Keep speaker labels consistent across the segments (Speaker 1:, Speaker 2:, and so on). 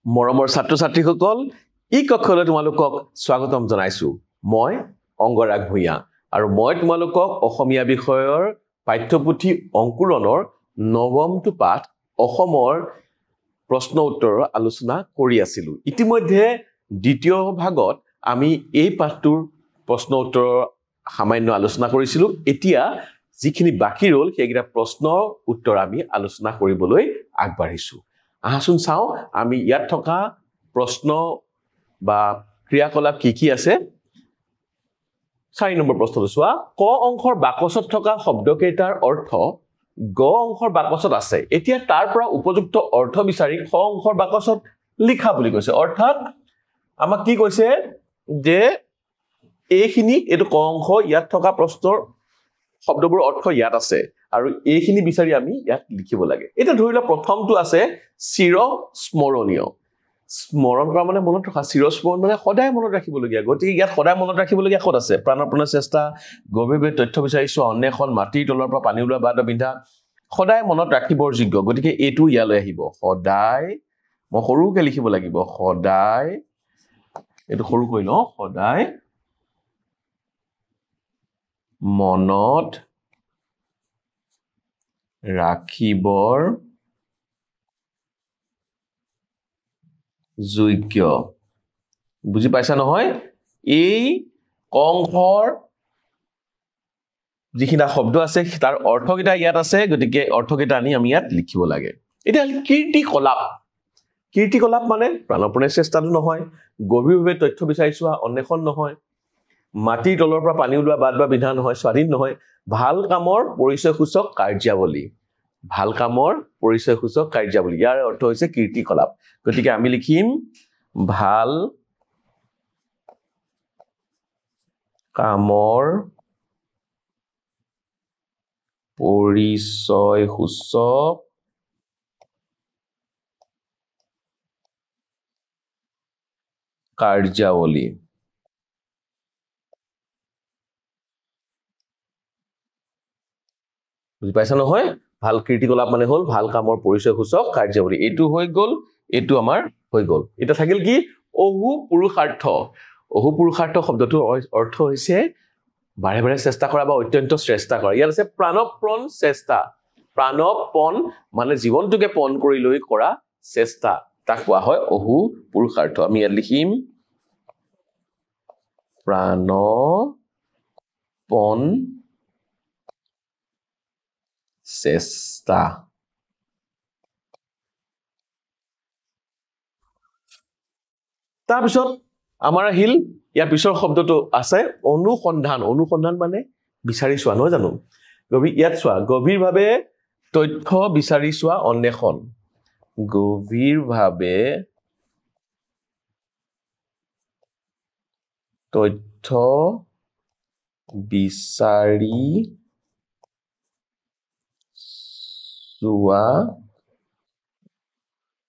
Speaker 1: মৰমৰ ছাত্ৰ-ছাত্ৰীসকল এই কক্ষলৈ তোমালোকক স্বাগতম জনাইছো মই অংগৰাগ ভূঞা আৰু মই তোমালোকক অসমীয়া বিষয়ৰ পাঠ্যপুথি অংকুৰণৰ নৱমটো পাঠ অসমৰ প্ৰশ্ন উত্তৰৰ আলোচনা কৰি আছিলো ইতিমধ্যে দ্বিতীয় ভাগত আমি এই পাঠটোৰ প্ৰশ্ন উত্তৰৰ সামান্য আলোচনা কৰিছিলো এতিয়া যিখিনি বাকি ৰল সেইগিটা প্ৰশ্নৰ উত্তৰ আমি আলোচনা কৰিবলৈ আগবাঢ়িছো আহাচোন চাও আমি ইয়াত থকা প্ৰশ্ন বা ক্ৰিয়াকলাপ কি আছে 4 নম্বৰ প্ৰশ্নটো চোৱা ক অংশৰ বাকচত থকা শব্দকেইটাৰ অৰ্থ গ অংশৰ বাকচত আছে এতিয়া তাৰ পৰা উপযুক্ত অৰ্থ বিচাৰি খ অংশৰ বাকচত লিখা বুলি কৈছে অৰ্থাৎ আমাক কি কৈছে যে এইখিনি এটো ক অংশ ইয়াত থকা প্ৰশ্নৰ শব্দবোৰ অৰ্থ ইয়াত আছে আৰু এইখিনি বিচাৰি আমি ইয়াত লিখিব লাগে এটা ধৰিলা প্ৰথমটো আছে চিৰ স্মৰণীয় স্মৰণ কৰা মানে মনত ৰখা চিৰ স্মৰণ মানে সদায় মনত ৰাখিবলগীয়া গতিকে ইয়াত সদায় মনত ৰাখিবলগীয়া ক'ত আছে প্ৰাণপণৰ চেষ্টা গভীৰভাৱে তথ্য বিচাৰিছো অন্বেষণ মাটিৰ তলৰ পৰা পানী ওলোৱা বাদ বিন্ধা সদায় মনত ৰাখিবৰ যোগ্য গতিকে এইটো ইয়ালৈ আহিব সদায় মই সৰুকে লিখিব লাগিব সদায় এইটো সৰু কৈ লওঁ সদায় মনত ৰাখিবৰ যোগ্য বুজি পাইছা নহয় এই অংশৰ যিখিনি শব্দ আছে তাৰ অৰ্থকেইটা ইয়াত আছে গতিকে অৰ্থকেইটা আনি আমি ইয়াত লিখিব লাগে এটা কীৰ্তিকলাপ মানে প্ৰাণপণে চেষ্টাটো নহয় গভীৰভাৱে তথ্য বিচাৰিছো অন্বেষণ নহয় মাটিৰ তলৰ পৰা পানী ওলোৱা বাদ বা বিধান নহয় স্বাধীন নহয় ভাল কামৰ পৰিচয়সূচক কাৰ্যাৱলী ভাল কামৰ পৰিচয়সূচক কাৰ্যাৱলী ইয়াৰ অৰ্থ হৈছে কীৰ্তিকলাপ গতিকে আমি লিখিম ভাল কামৰ পৰিচয়সূচক কাৰ্যাৱলী বুজি পাইছা নহয় ভাল কীৰ্তিকলাপ মানে হল ভাল কামৰ পৰিচয়সূচক কাৰ্যাৱলী এইটো হৈ গল এইটো আমাৰ হৈ গল এটা থাকিল কি অহু পুৰুষাৰ্থ শব্দটোৰ অৰ্থ হৈছে বাৰে বাৰে চেষ্টা কৰা বা অত্যন্ত চেষ্টা কৰা ইয়াত আছে প্ৰাণপণ চেষ্টা প্ৰাণপণ মানে জীৱনটোকে পণ কৰি লৈ কৰা চেষ্টা তাক কোৱা হয় অহু পুৰুষাৰ্থ আমি ইয়াত লিখিম প্ৰাণপণ চেষ্টা তাৰপিছত আমাৰ আহিল ইয়াৰ পিছৰ শব্দটো আছে অনুসন্ধান মানে বিচাৰি চোৱা নহয় জানো ইয়াত চোৱা গভীৰভাৱে তথ্য বিচাৰি চোৱা অন্বেষণ গভীৰভাৱে তথ্য বিচাৰি চোৱা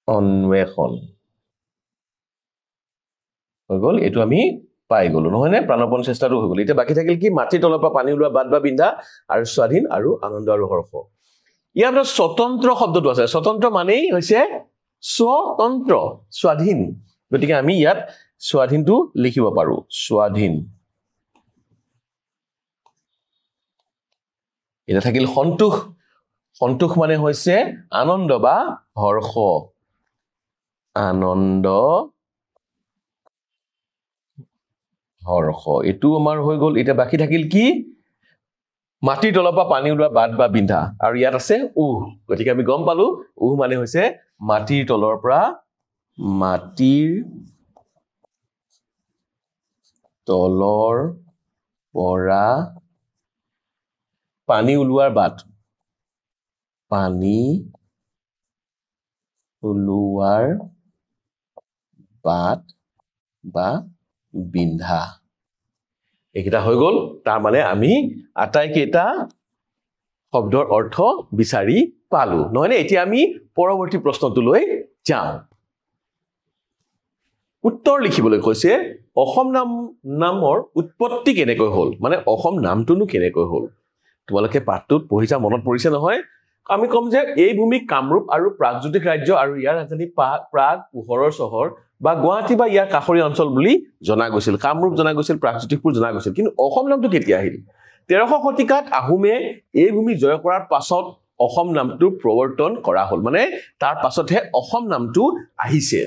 Speaker 1: অন্বেষণ হৈ গল এইটো আমি পাই গলো নহয় নে প্ৰাণপণ চেষ্টাটো হৈ গল এতিয়া বাকি থাকিল কি মাটিৰ তলৰ পৰা পানী ওলোৱা বাদ বা বিন্ধা আৰু স্বাধীন আৰু আনন্দ আৰু হৰ্ষ ইয়াৰ পৰা স্বতন্ত্ৰ শব্দটো আছে স্বতন্ত্ৰ মানেই হৈছে স্বতন্ত্ৰ স্বাধীন গতিকে আমি ইয়াত স্বাধীনটো লিখিব পাৰো স্বাধীন এটা থাকিল সন্তোষ মানে হৈছে আনন্দ বা হৰ্ষ আনন্দ হৰ্ষ এইটো আমাৰ হৈ গল এতিয়া বাকি থাকিল কি মাটিৰ তলৰ পৰা পানী ওলোৱা বাদ বা বিন্ধা আৰু ইয়াত আছে গতিকে আমি গম পালো মানে হৈছে মাটিৰ তলৰ পৰা পানী ওলোৱাৰ বাদ বা বিন্ধা এইকেইটা হৈ গল তাৰ মানে আমি আটাইকেইটা শব্দৰ অৰ্থ বিচাৰি পালো নহয় নে এতিয়া আমি পৰৱৰ্তী প্ৰশ্নটোলৈ যাওঁ উত্তৰ লিখিবলৈ কৈছে অসম নামৰ উৎপত্তি কেনেকৈ হল মানে অসম নামটোনো কেনেকৈ হল তোমালোকে পাঠটোত পঢ়িছা মনত পৰিছে নহয় আমি কম যে এই ভূমি কামৰূপ আৰু প্ৰাগজ্যোতিষ ৰাজ্য আৰু ইয়াৰ ৰাজধানী প্ৰাগ পোহৰৰ চহৰ বা গুৱাহাটী বা ইয়াৰ কাষৰীয়া অঞ্চল বুলি জনা গৈছিল কামৰূপ জনা গৈছিল প্ৰাগজ্যোতিষপুৰ জনা গৈছিল কিন্তু অসম নামটো কেতিয়া আহিল 1300 শতিকাত আহোমে এই ভূমি জয় কৰাৰ পাছত অসম নামটো প্ৰৱৰ্তন কৰা হ'ল মানে তাৰ পাছতহে অসম নামটো আহিছে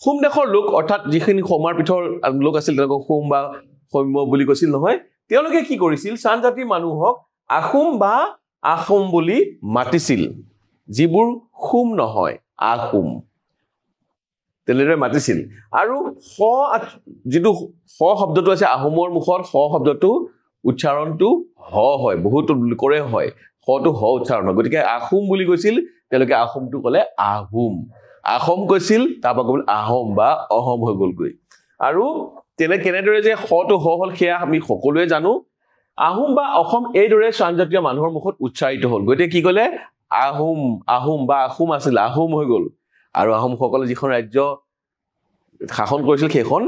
Speaker 1: হোম দেশৰ লোক অৰ্থাৎ যিখিনি হোমাৰ পিঠৰ লোক আছিল তেওঁলোকক হোম বা সৌম্য বুলি কৈছিল নহয় তেওঁলোকে কি কৰিছিল চান জাতিৰ মানুহক আহোম বা আহোম বুলি মাতিছিল যিবোৰ হোম নহয় আহোম তেনেদৰে মাতিছিল আৰু হ যিটো হ শব্দটো আছে আহোমৰ মুখত হ শব্দটো উচ্চাৰণটো হ হয় বহুত লোকৰে হয় হটো হ উচ্চাৰণ গতিকে আহোম বুলি কৈছিল তেওঁলোকে আহোমটো ক'লে আহোম আহোম কৈছিল তাৰপৰা ক'ল আহোম বা অহম হৈ গ'লগৈ আৰু কেনেদৰে যে হটো হ হ'ল সেয়া আমি সকলোৱে জানো আহোম বা অসম এইদৰে স্বানজাতীয় মানুহৰ মুখত উচ্চাৰিত হ'ল গতিকে কি ক'লে আহোম আহোম বা আহোম আছিল আহোম হৈ গ'ল আৰু আহোমসকলে যিখন ৰাজ্য শাসন কৰিছিল সেইখন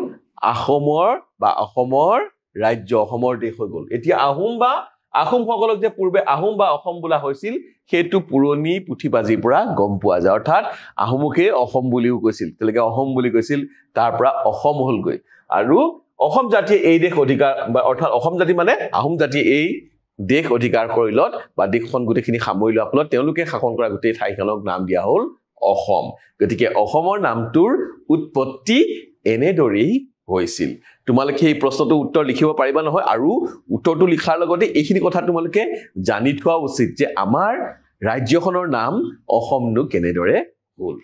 Speaker 1: আহোমৰ বা অসমৰ ৰাজ্য অসমৰ দেশ হৈ গ'ল এতিয়া আহোম বা আহোমসকলক যে পূৰ্বে আহোম বা অসম বোলা হৈছিল সেইটো পুৰণি পুথিবাজিৰ পৰা গম পোৱা যায় অৰ্থাৎ আহোমকে অসম বুলিও কৈছিল তেওঁলোকে অসম বুলি কৈছিল তাৰ পৰা অসম হ'লগৈ আৰু অসম জাতিয়ে এই দেশ অধিকাৰ অৰ্থাৎ অসম জাতি মানে আহোম জাতি এই দেশ অধিকাৰ কৰিলত বা দেশখন গোটেইখিনি সামৰি লোৱাৰ ফলত তেওঁলোকে শাসন কৰা গোটেই ঠাইখনক নাম দিয়া হ'ল অসম গতিকে অসমৰ নামটোৰ উৎপত্তি এনেদৰেই হৈছিল তোমালোকে এই প্ৰশ্নটোৰ উত্তৰ লিখিব পাৰিবা নহয় আৰু উত্তৰটো লিখাৰ লগতে এইখিনি কথা তোমালোকে জানি থোৱা উচিত যে আমাৰ ৰাজ্যখনৰ নাম অসমনো কেনেদৰে হ'ল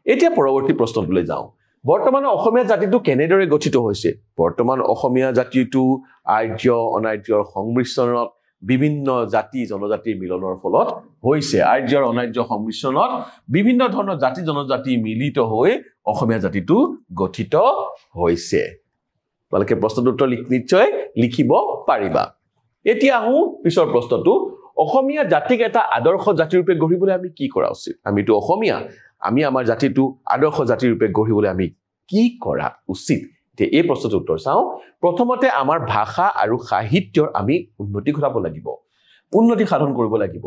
Speaker 1: এতিয়া পৰৱৰ্তী প্ৰশ্নটোলৈ যাওঁ বৰ্তমান অসমীয়া জাতিটো কেনেদৰে গঠিত হৈছে বৰ্তমান অসমীয়া জাতিটো আৰ্য অনাৰ্যৰ সংমিশ্ৰণত বিভিন্ন জাতি জনজাতিৰ মিলনৰ ফলত হৈছে আৰ্যৰ অনাৰ্য সংমিশ্ৰণত বিভিন্ন ধৰণৰ জাতি জনজাতি মিলিত হৈ অসমীয়া জাতিটো গঠিত হৈছে তোমালোকে প্ৰশ্নটোৰ উত্তৰ নিশ্চয় লিখিব পাৰিবা এতিয়া আহো পিছৰ প্ৰশ্নটো অসমীয়া জাতিক এটা আদৰ্শ জাতি ৰূপে গঢ়িবলৈ আমি কি কৰা উচিত আমিতো অসমীয়া আমি আমাৰ জাতিটো আদৰ্শ জাতি ৰূপে গঢ়িবলৈ আমি কি কৰা উচিত এই প্ৰশ্নটোৰ উত্তৰ চাওঁ প্ৰথমতে আমাৰ ভাষা আৰু সাহিত্যৰ আমি উন্নতি ঘটাব লাগিব উন্নতি সাধন কৰিব লাগিব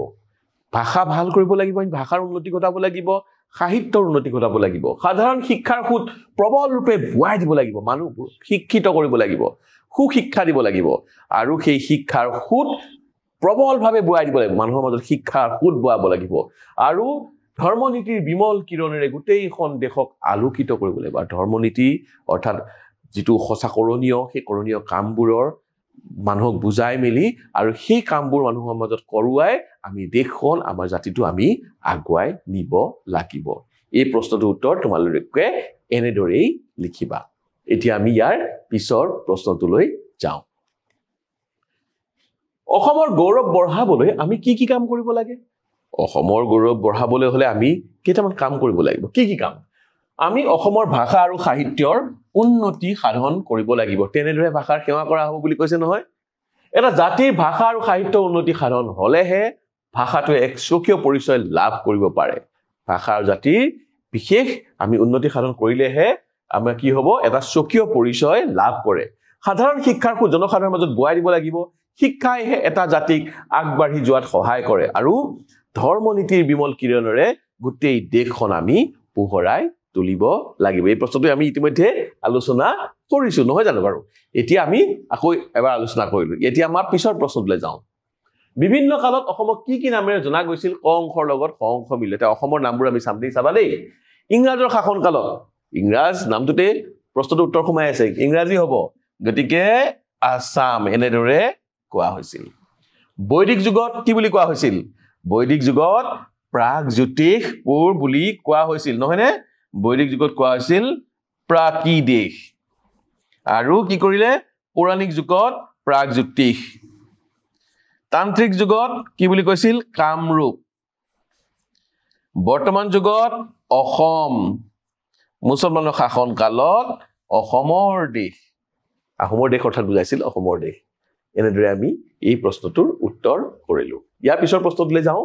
Speaker 1: ভাষা ভাল কৰিব লাগিব ভাষাৰ উন্নতি ঘটাব লাগিব সাহিত্যৰ উন্নতি ঘটাব লাগিব সাধাৰণ শিক্ষাৰ সুত প্ৰবল ৰূপে বুৱাই দিব লাগিব মানুহবোৰ শিক্ষিত কৰিব লাগিব সুশিক্ষা দিব লাগিব আৰু সেই শিক্ষাৰ সুত প্ৰবলভাৱে বুৱাই দিব লাগিব মানুহৰ মাজত শিক্ষাৰ সুত বুৱাব লাগিব আৰু ধৰ্মনীতিৰ বিমল কিৰণেৰে গোটেইখন দেশক আলোকিত কৰিব লাগিব ধৰ্মনীতি অৰ্থাৎ যিটো সঁচা কৰণীয় সেই কৰণীয় কামবোৰৰ মানুহক বুজাই মেলি আৰু সেই কামবোৰ মানুহৰ মাজত কৰোৱাই আমি দেশখন আমাৰ জাতিটো আমি আগুৱাই নিব লাগিব এই প্ৰশ্নটোৰ উত্তৰ তোমালোকে এনেদৰেই লিখিবা এতিয়া আমি ইয়াৰ পিছৰ প্ৰশ্নটোলৈ যাওঁ অসমৰ গৌৰৱ বঢ়াবলৈ আমি কি কি কাম কৰিব লাগে অসমৰ গৌৰৱ বঢ়াবলৈ হলে আমি কেইটামান কাম কৰিব লাগিব কি কি কাম আমি অসমৰ ভাষা আৰু সাহিত্যৰ উন্নতি সাধন কৰিব লাগিব তেনেদৰে ভাষাৰ সেৱা কৰা হ'ব বুলি কৈছে নহয় এটা জাতিৰ ভাষা আৰু সাহিত্যৰ উন্নতি সাধন হলেহে ভাষাটোৱে এক স্বকীয় পৰিচয় লাভ কৰিব পাৰে ভাষা আৰু জাতিৰ বিশেষ আমি উন্নতি সাধন কৰিলেহে আমাৰ কি হ'ব এটা স্বকীয় পৰিচয় লাভ কৰে সাধাৰণ শিক্ষাৰ সুত জনসাধাৰণৰ মাজত বুৱাই দিব লাগিব শিক্ষাইহে এটা জাতিক আগবাঢ়ি যোৱাত সহায় কৰে আৰু ধৰ্মনীতিৰ বিমল কিৰণেৰে গোটেই দেশখন আমি পোহৰাই তুলিব লাগিব এই প্ৰশ্নটো আমি ইতিমধ্যে আলোচনা কৰিছো নহয় জানো বাৰু এতিয়া আমি আকৌ এবাৰ আলোচনা কৰিলো এতিয়া আমাৰ পিছৰ প্ৰশ্নলৈ যাওঁ বিভিন্ন কালত অসমক কি কি নামেৰে জনা গৈছিল ক অংশৰ লগত খ অংশ মিলে তে অসমৰ নামবোৰ আমি চাম দেই চাবা দেই ইংৰাজৰ শাসন কালত ইংৰাজ নামটোতে প্ৰশ্নটোৰ উত্তৰ সোমাই আছে ইংৰাজী হ'ব গতিকে আসাম এনেদৰে কোৱা হৈছিল বৈদিক যুগত কি বুলি কোৱা হৈছিল বৈদিক যুগত প্ৰাগজ্যোতিষপুৰ বুলি কোৱা হৈছিল নহয়নে বৈদিক যুগত কোৱা হৈছিল প্ৰাকৃদেশ আৰু কি কৰিলে পৌৰাণিক যুগত প্ৰাগজ্যোতিষ তান্ত্ৰিক যুগত কি বুলি কৈছিল কামৰূপ বৰ্তমান যুগত অসম মুছলমানৰ শাসন কালত অসমৰ দেশ আহোমৰ দেশ অৰ্থাৎ বুজাইছিল অসমৰ দেশ এনেদৰে আমি এই প্ৰশ্নটোৰ উত্তৰ কৰিলো ইয়াৰ পিছৰ প্ৰশ্নটোলৈ যাওঁ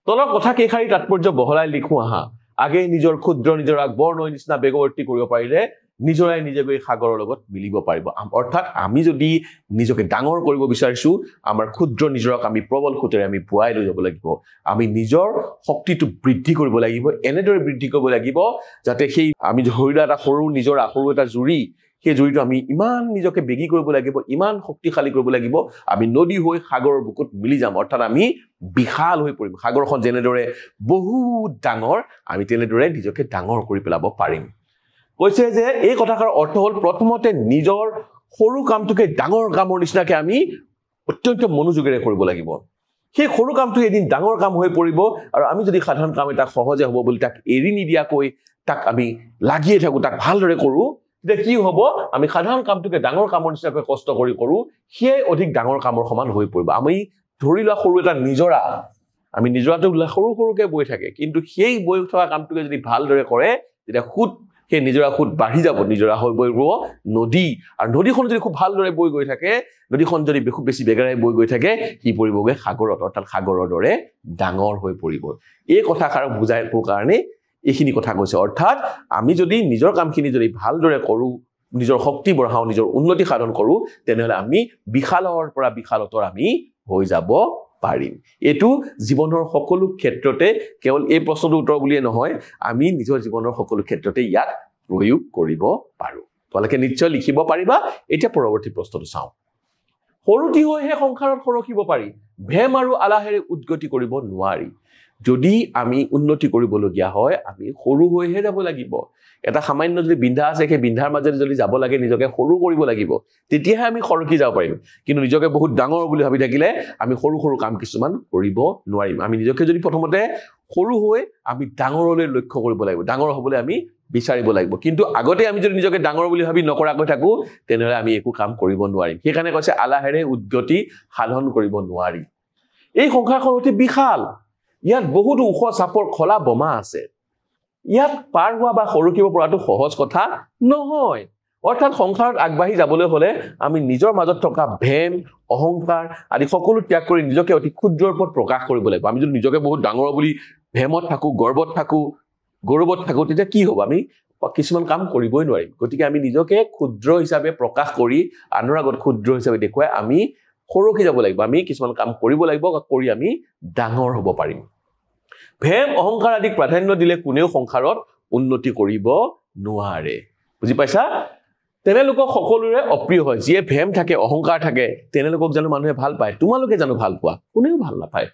Speaker 1: তলৰ কথা কেইখাৰী তাৎপৰ্য বহলাই লিখো আহা আগে নিজৰ ক্ষুদ্ৰ নিজৰ আগবৰ্ণৰ নিচিনা বেগৱৰ্তী কৰিব পাৰিলে নিজৰাই নিজে গৈ সাগৰৰ লগত মিলিব পাৰিব অৰ্থাৎ আমি যদি নিজকে ডাঙৰ কৰিব বিচাৰিছো আমাৰ ক্ষুদ্ৰ নিজৰক আমি প্ৰবল খুঁটেৰে আমি বুৱাই লৈ যাব লাগিব আমি নিজৰ শক্তিটো বৃদ্ধি কৰিব লাগিব এনেদৰে বৃদ্ধি কৰিব লাগিব যাতে সেই আমি ধৰিলা এটা সৰু নিজৰ সৰু এটা জুৰি সেই জুৰিটো আমি ইমান নিজকে বেগি কৰিব লাগিব ইমান শক্তিশালী কৰিব লাগিব আমি নদী হৈ সাগৰৰ বুকুত মিলি যাম অৰ্থাৎ আমি বিশাল হৈ পৰিম সাগৰখন যেনেদৰে বহুত ডাঙৰ আমি তেনেদৰে নিজকে ডাঙৰ কৰি পেলাব পাৰিম কৈছে যে এই কথাৰ অৰ্থ হ'ল প্ৰথমতে নিজৰ সৰু কামটোকে ডাঙৰ কামৰ নিচিনাকে আমি অত্যন্ত মনোযোগেৰে কৰিব লাগিব সেই সৰু কামটো এদিন ডাঙৰ কাম হৈ পৰিব আৰু আমি যদি সাধাৰণ কাম এটা সহজে হ'ব বুলি তাক এৰি নিদিয়াকৈ তাক আমি লাগিয়ে থাকো তাক ভালদৰে কৰো তেতিয়া কি হ'ব আমি সাধাৰণ কামটোকে ডাঙৰ কামৰ নিচিনাকৈ কষ্ট কৰি কৰো সেই অধিক ডাঙৰ কামৰ সমান হৈ পৰিব আমি ধৰি লোৱা সৰু এটা নিজৰা আমি নিজৰাটো সৰু সৰুকে বৈ থাকে কিন্তু সেই বৈ থকা কামটোকে যদি ভালদৰে কৰে তেতিয়া খুদ সেই নিজৰা খুদ বাঢ়ি যাব নিজৰা হৈ বৈ গ'ব নদী আৰু নদীখন যদি খুব ভালদৰে বৈ গৈ থাকে নদীখন যদি খুব বেছি বেগেৰে বৈ গৈ থাকে কি পৰিবগৈ সাগৰত অৰ্থাৎ সাগৰৰ দৰে ডাঙৰ হৈ পৰিব এই কথাষাৰ বুজাই পোৱাৰ কাৰণে এইখিনি কথা কৈছে অৰ্থাৎ আমি যদি নিজৰ কামখিনি যদি ভালদৰে কৰো নিজৰ শক্তি বঢ়াও নিজৰ উন্নতি সাধন কৰো তেনেহলে আমি বিশালৰ পৰা বিশালতৰ আমি হৈ যাব পাৰিম এটো জীৱনৰ সকলো ক্ষেত্ৰতে কেৱল এই প্ৰশ্নটোৰ উত্তৰ বুলিয়ে নহয় আমি নিজৰ জীৱনৰ সকলো ক্ষেত্ৰতে ইয়াক প্ৰয়োগ কৰিব পাৰো তোমালোকে নিশ্চয় লিখিব পাৰিবা এতিয়া পৰৱৰ্তী প্ৰশ্নটো চাও সৰুটি হৈহে সংসাৰত সৰকিব পাৰি ভেম আৰু আলাহেৰে উদ্গতি কৰিব নোৱাৰি যদি আমি উন্নতি কৰিবলগীয়া হয় আমি সৰু হৈহে যাব লাগিব এটা সামান্য যদি বিন্ধা আছে সেই বিন্ধাৰ মাজেৰে যদি যাব লাগে নিজকে সৰু কৰিব লাগিব তেতিয়াহে আমি সৰকি যাব পাৰিম কিন্তু নিজকে বহুত ডাঙৰ বুলি ভাবি থাকিলে আমি সৰু সৰু কাম কিছুমান কৰিব নোৱাৰিম আমি নিজকে যদি প্ৰথমতে সৰু হৈ আমি ডাঙৰলৈ লক্ষ্য কৰিব লাগিব ডাঙৰ হ'বলৈ আমি বিচাৰিব লাগিব কিন্তু আগতে আমি যদি নিজকে ডাঙৰ বুলি ভাবি নকৰাকৈ থাকো তেনেহলে আমি একো কাম কৰিব নোৱাৰিম সেইকাৰণে কৈছে আলাহেৰে উদ্গতি সাধন কৰিব নোৱাৰি এই সংসাৰখন অতি বিশাল ইয়াত বহুত ওখ চাপৰ খলা বমা আছে ইয়াত পাৰ হোৱা বা সৰকিব পৰাটো সহজ কথা নহয় অৰ্থাৎ সংসাৰত আগবাঢ়ি যাবলৈ হলে আমি নিজৰ মাজত থকা ভেম অহংকাৰ আদি সকলো ত্যাগ কৰি নিজকে অতি ক্ষুদ্ৰৰ ওপৰত প্ৰকাশ কৰিব লাগিব আমি যদি নিজকে বহুত ডাঙৰ বুলি ভেমত থাকো গৰ্বত থাকো গৌৰৱত থাকো তেতিয়া কি হ'ব আমি কিছুমান কাম কৰিবই নোৱাৰিম গতিকে আমি নিজকে ক্ষুদ্ৰ হিচাপে প্ৰকাশ কৰি আনৰ আগত ক্ষুদ্ৰ হিচাপে দেখুৱাই আমি সৰকি যাব লাগিব আমি কিছুমান কাম কৰিব লাগিব কৰি আমি ডাঙৰ হ'ব পাৰিম ভেম অহংকাৰ আদিক প্ৰাধান্য দিলে কোনেও সংসাৰত উন্নতি কৰিব নোৱাৰে বুজি পাইছা তেনেলোকক সকলোৰে অপ্ৰিয় হয় যিয়ে ভেম থাকে অহংকাৰ থাকে তেনেলোকক জানো মানুহে ভাল পায় তোমালোকে জানো ভাল পোৱা কোনেও ভাল নাপায়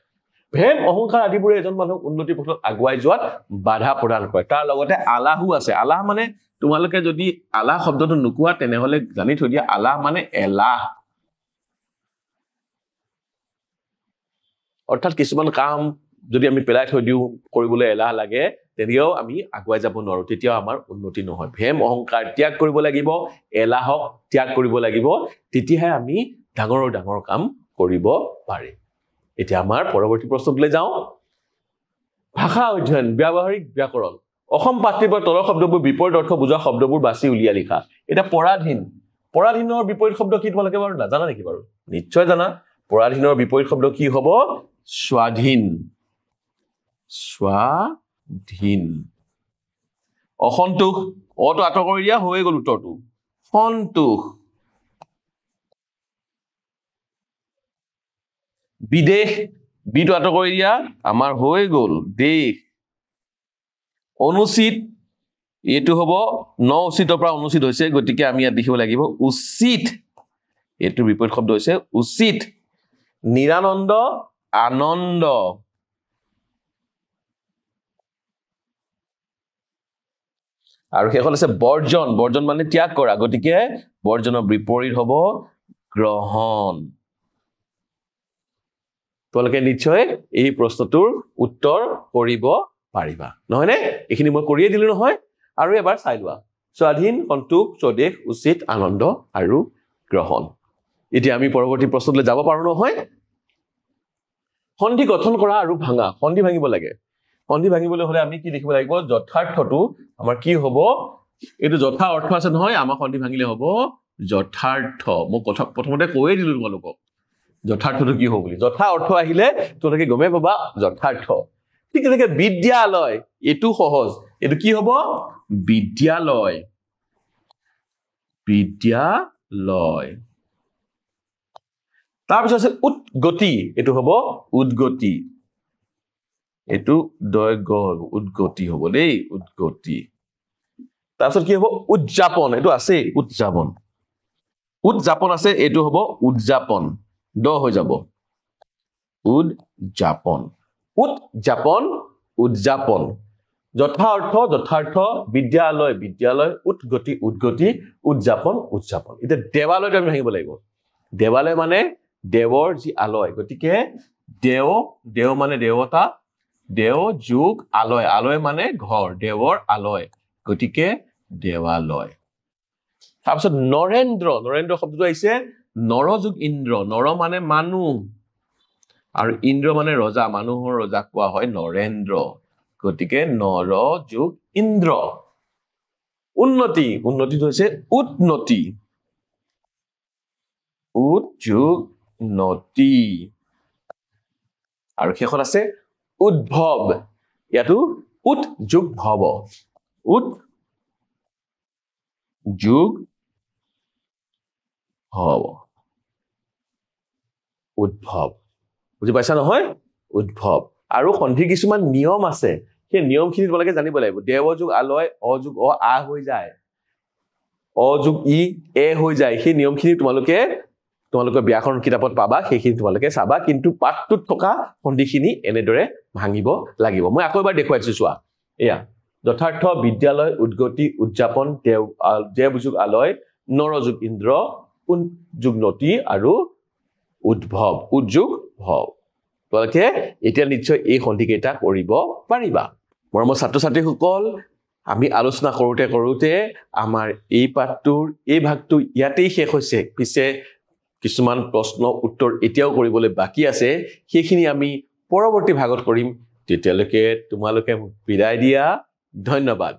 Speaker 1: ভেম অহংকাৰ আদিবোৰে এজন মানুহক উন্নতি পথত আগুৱাই যোৱাত বাধা প্ৰদান কৰে তাৰ লগতে আলাহু আছে আলাহ মানে তোমালোকে যদি আলাহ শব্দটো নুকোৱা তেনেহলে জানি থৈ দিয়া আলাহ মানে এলাহ অৰ্থাৎ কিছুমান কাম যদি আমি পেলাই থৈ দিও কৰিবলৈ এলাহ লাগে তেতিয়াও আমি আগুৱাই যাব নোৱাৰো তেতিয়াও আমাৰ উন্নতি নহয় ভেম অহংকাৰ ত্যাগ কৰিব লাগিব এলাহক ত্যাগ কৰিব লাগিব তেতিয়াহে আমি ডাঙৰ ডাঙৰ কাম কৰিব পাৰিম এতিয়া আমাৰ পৰৱৰ্তী প্ৰশ্নলৈ যাওঁ ভাষা অধ্যয়ন ব্যৱহাৰিক ব্যাকৰণ অসম পাঠ্যপুথিৰ তলৰ শব্দবোৰ বিপৰীত অৰ্থ বুজোৱা শব্দবোৰ বাছি উলিয়াই লিখা এটা পৰাধীনৰ বিপৰীত শব্দ কি তোমালোকে বাৰু নাজানা নেকি বাৰু নিশ্চয় জানা পৰাধীনৰ বিপৰীত শব্দ কি হ'ব স্বাধীন অসন্তোষ অটো আঁতৰ কৰি দিয়া হৈ গ'ল উত্তৰটো সন্তোষ বিদেশ বিটো আঁতৰ কৰি দিয়া আমাৰ হৈ গ'ল দেশ অনুচিত এইটো হ'ব ন উচিতৰ পৰা অনুচিত হৈছে গতিকে আমি ইয়াত দেখিব লাগিব উচিত এইটো বিপৰীত শব্দ হৈছে উচিত নিৰানন্দ আনন্দ আৰু শেষত আছে বৰ্জন মানে ত্যাগ কৰা গতিকে বৰ্জনৰ বিপৰীত হ'ব গ্ৰহণ তোমালোকে নিশ্চয় এই প্ৰশ্নটোৰ উত্তৰ কৰিব পাৰিবা নহয় নে এইখিনি মই কৰিয়ে দিলো নহয় আৰু এবাৰ চাই লোৱা স্বাধীন সন্তোষ স্বদেশ উচিত আনন্দ আৰু গ্ৰহণ এতিয়া আমি পৰৱৰ্তী প্ৰশ্নলৈ যাব পাৰো নহয় সন্ধি গঠন কৰা আৰু ভাঙা সন্ধি ভাঙিব লাগে সন্ধি ভাঙিবলৈ হলে আমি কি লিখিব লাগিব যথাৰ্থটো আমাৰ কি হ'ব এইটো যথা অৰ্থ আছে নহয় আমাৰ সন্ধি ভাঙিলে হ'ব যথাৰ্থ মই কথা প্ৰথমতে কৈয়ে দিলো তোমালোকক যথাৰ্থটো কি হ'ব বুলি যথা অৰ্থ আহিলে তোমালোকে গমে পাবা যথাৰ্থ ঠিক তেনেকে বিদ্যালয় এইটো সহজ এইটো কি হ'ব বিদ্যালয় বিদ্যালয় তাৰপিছত আছে উদ্গতি এটো হ'ব উদ্গতি এটো দৈৰ্ঘ হ'ব উদ্গতি হ'ব দেই উদ্গতি তাৰপিছত কি হ'ব উদযাপন এটো আছে উদযাপন উদযাপন আছে এটো হ'ব উদযাপন দ হৈ যাব উদযাপন উদযাপন উদযাপন যথাৰ্থ বিদ্যালয় বিদ্যালয় উদ্গতি উদ্গতি উদযাপন উদযাপন এটা দেৱালয়টো আমি ভাঙিব লাগিব দেৱালয় মানে দেৱৰ যি আলয় গতিকে দেও মানে দেৱতা দেও যোগ আলয় আলয় মানে ঘৰ দেৱৰ আলয় গতিকে দেৱালয় তাৰপিছত নৰেন্দ্ৰ শব্দটো আহিছে নৰ যোগ ইন্দ্ৰ নৰ মানে মানুহ আৰু ইন্দ্ৰ মানে ৰজা মানুহৰ ৰজা কোৱা হয় নৰেন্দ্ৰ গতিকে নৰ যোগ ইন্দ্ৰ উন্নতি উন্নতিটো হৈছে উন্নতি উদ যোগ নতি আৰু শেষত আছে উদ্ভৱ ইয়াতো উদ যোগ ভৱ উদ যোগ ভৱ উদ্ভৱ বুজি পাইছা নহয় উদ্ভৱ আৰু সন্ধি কিছুমান নিয়ম আছে সেই নিয়মখিনি তোমালোকে জানিব লাগিব দেৱ যোগ আলয় অ যোগ অ আ হৈ যায় অ যোগ ই এ হৈ যায় সেই নিয়মখিনি তোমালোকে ব্যাকৰণ কিতাপত পাবা সেইখিনি তোমালোকে চাবা কিন্তু পাঠটোত থকা সন্ধিখিনি এনেদৰে ভাঙিব লাগিব মই আকৌ এবাৰ দেখুৱাই দিছো চোৱা এয়া যথাৰ্থ বিদ্যালয় উদ্গতি উদযাপন দেৱ যোগ আলয় নৰ যোগ ইন্দ্ৰ উন যোগ নতি আৰু উদ্ভৱ উদ্যোগ ভৱ তোমালোকে এতিয়া নিশ্চয় এই সন্ধিকেইটা কৰিব পাৰিবা মৰমৰ ছাত্ৰ ছাত্ৰীসকল আমি আলোচনা কৰোতে আমাৰ এই পাঠটোৰ এই ভাগটো ইয়াতেই শেষ হৈছে পিছে কিছুমান প্ৰশ্ন উত্তৰ এতিয়াও কৰিবলৈ বাকি আছে সেইখিনি আমি পৰৱৰ্তী ভাগত কৰিম তেতিয়ালৈকে তোমালোকে বিদায় দিয়া ধন্যবাদ